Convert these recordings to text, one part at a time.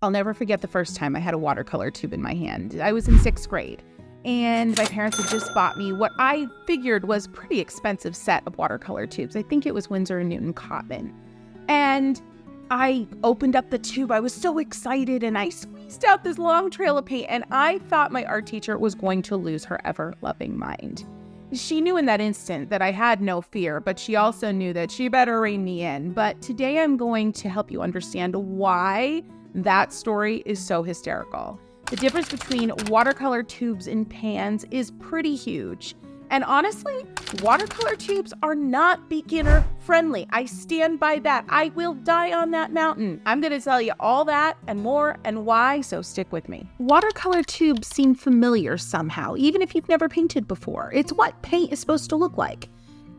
I'll never forget the first time I had a watercolor tube in my hand. I was in 6th grade, and my parents had just bought me what I figured was a pretty expensive set of watercolor tubes. I think it was Winsor & Newton cotton. And I opened up the tube. I was so excited, and I squeezed out this long trail of paint, and I thought my art teacher was going to lose her ever-loving mind. She knew in that instant that I had no fear, but she also knew that she better rein me in. But today I'm going to help you understand why that story is so hysterical. The difference between watercolor tubes and pans is pretty huge. And honestly, watercolor tubes are not beginner friendly. I stand by that. I will die on that mountain. I'm going to tell you all that and more and why, so stick with me. Watercolor tubes seem familiar somehow, even if you've never painted before. It's what paint is supposed to look like.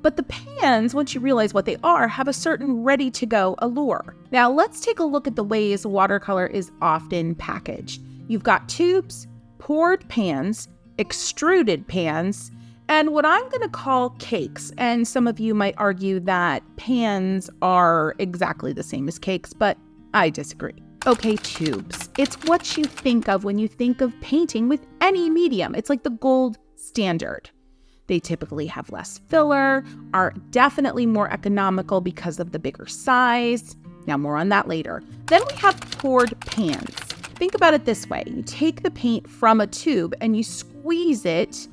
But the pans, once you realize what they are, have a certain ready-to-go allure. Now, let's take a look at the ways watercolor is often packaged. You've got tubes, poured pans, extruded pans, and what I'm going to call cakes. And some of you might argue that pans are exactly the same as cakes, but I disagree. Okay, tubes. It's what you think of when you think of painting with any medium. It's like the gold standard. They typically have less filler, are definitely more economical because of the bigger size. Now, more on that later. Then we have poured pans. Think about it this way. You take the paint from a tube and you squeeze it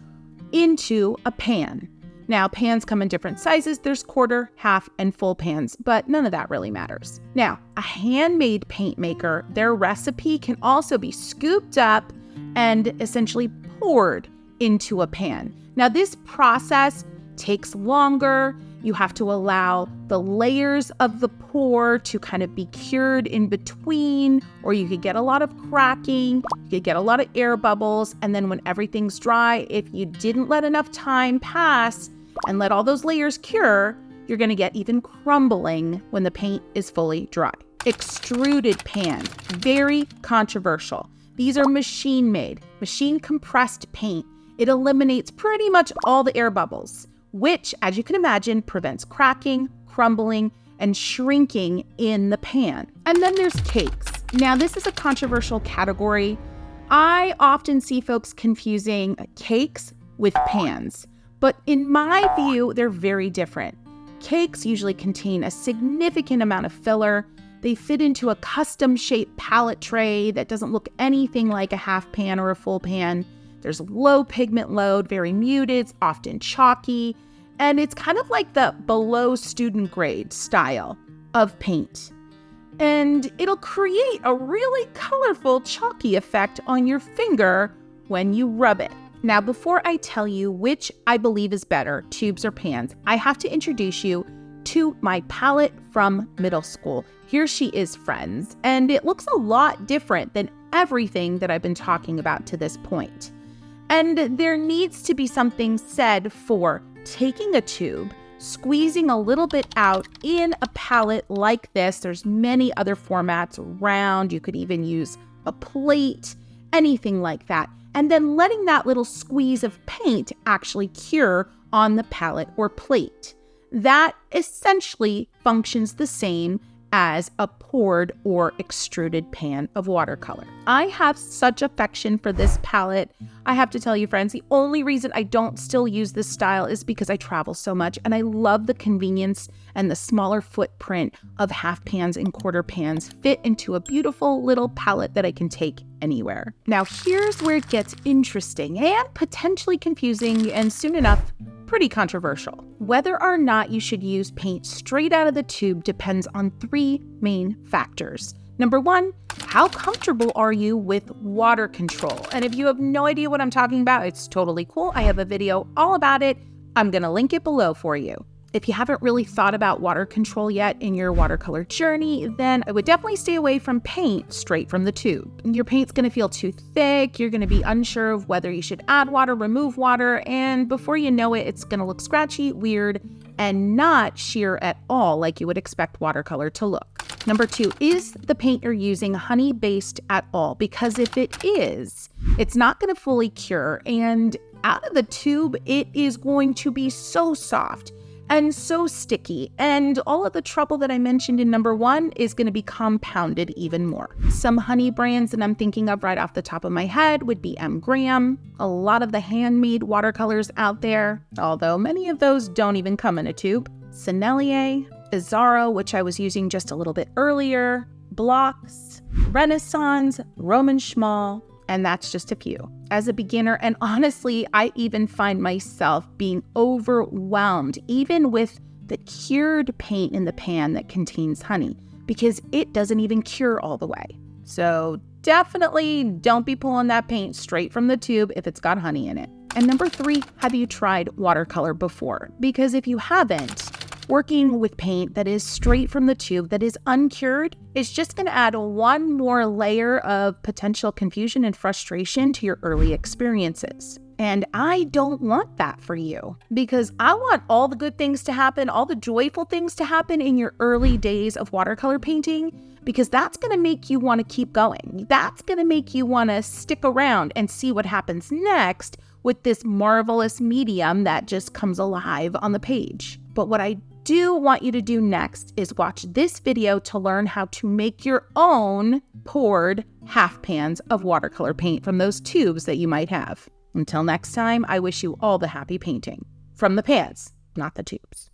into a pan. Now, pans come in different sizes. There's quarter, half, and full pans, but none of that really matters. Now, a handmade paint maker, their recipe can also be scooped up and essentially poured into a pan. Now, this process takes longer. You have to allow the layers of the pour to kind of be cured in between, or you could get a lot of cracking, you could get a lot of air bubbles, and then when everything's dry, if you didn't let enough time pass and let all those layers cure, you're gonna get even crumbling when the paint is fully dry. Extruded pans, very controversial. These are machine-made, machine-compressed paint. It eliminates pretty much all the air bubbles, which, as you can imagine, prevents cracking, crumbling, and shrinking in the pan. And then there's cakes. Now, this is a controversial category. I often see folks confusing cakes with pans, but in my view, they're very different. Cakes usually contain a significant amount of filler. They fit into a custom-shaped palette tray that doesn't look anything like a half pan or a full pan. There's low pigment load, very muted, it's often chalky, and it's kind of like the below student grade style of paint. And it'll create a really colorful, chalky effect on your finger when you rub it. Now, before I tell you which I believe is better, tubes or pans, I have to introduce you to my palette from middle school. Here she is, friends, and it looks a lot different than everything that I've been talking about to this point. And there needs to be something said for taking a tube, squeezing a little bit out in a palette like this. There's many other formats around. You could even use a plate, anything like that. And then letting that little squeeze of paint actually cure on the palette or plate. That essentially functions the same as a poured or extruded pan of watercolor. I have such affection for this palette. I have to tell you, friends, the only reason I don't still use this style is because I travel so much and I love the convenience and the smaller footprint of half pans and quarter pans fit into a beautiful little palette that I can take anywhere. Now, here's where it gets interesting and potentially confusing, and soon enough, pretty controversial. Whether or not you should use paint straight out of the tube depends on 3 main factors. Number 1, how comfortable are you with water control? And if you have no idea what I'm talking about, it's totally cool. I have a video all about it. I'm gonna link it below for you. If you haven't really thought about water control yet in your watercolor journey, then I would definitely stay away from paint straight from the tube. Your paint's gonna feel too thick, you're gonna be unsure of whether you should add water, remove water, and before you know it, it's gonna look scratchy, weird, and not sheer at all like you would expect watercolor to look. Number 2, is the paint you're using honey-based at all? Because if it is, it's not gonna fully cure, and out of the tube, it is going to be so soft. and so sticky. And all of the trouble that I mentioned in number 1 is going to be compounded even more. Some honey brands that I'm thinking of right off the top of my head would be M. Graham, a lot of the handmade watercolors out there, although many of those don't even come in a tube, Sennelier, Azzaro, which I was using just a little bit earlier, Blocks, Renaissance, Roman Schmal, and that's just a few. As a beginner, and honestly, I even find myself being overwhelmed, even with the cured paint in the pan that contains honey, because it doesn't even cure all the way. So definitely don't be pulling that paint straight from the tube if it's got honey in it. And number 3, have you tried watercolor before? Because if you haven't, working with paint that is straight from the tube, that is uncured, is just going to add one more layer of potential confusion and frustration to your early experiences. And I don't want that for you, because I want all the good things to happen, all the joyful things to happen in your early days of watercolor painting, because that's going to make you want to keep going. That's going to make you want to stick around and see what happens next with this marvelous medium that just comes alive on the page. But what I do want you to do next is watch this video to learn how to make your own poured half pans of watercolor paint from those tubes that you might have. Until next time, I wish you all the happy painting. From the pans, not the tubes.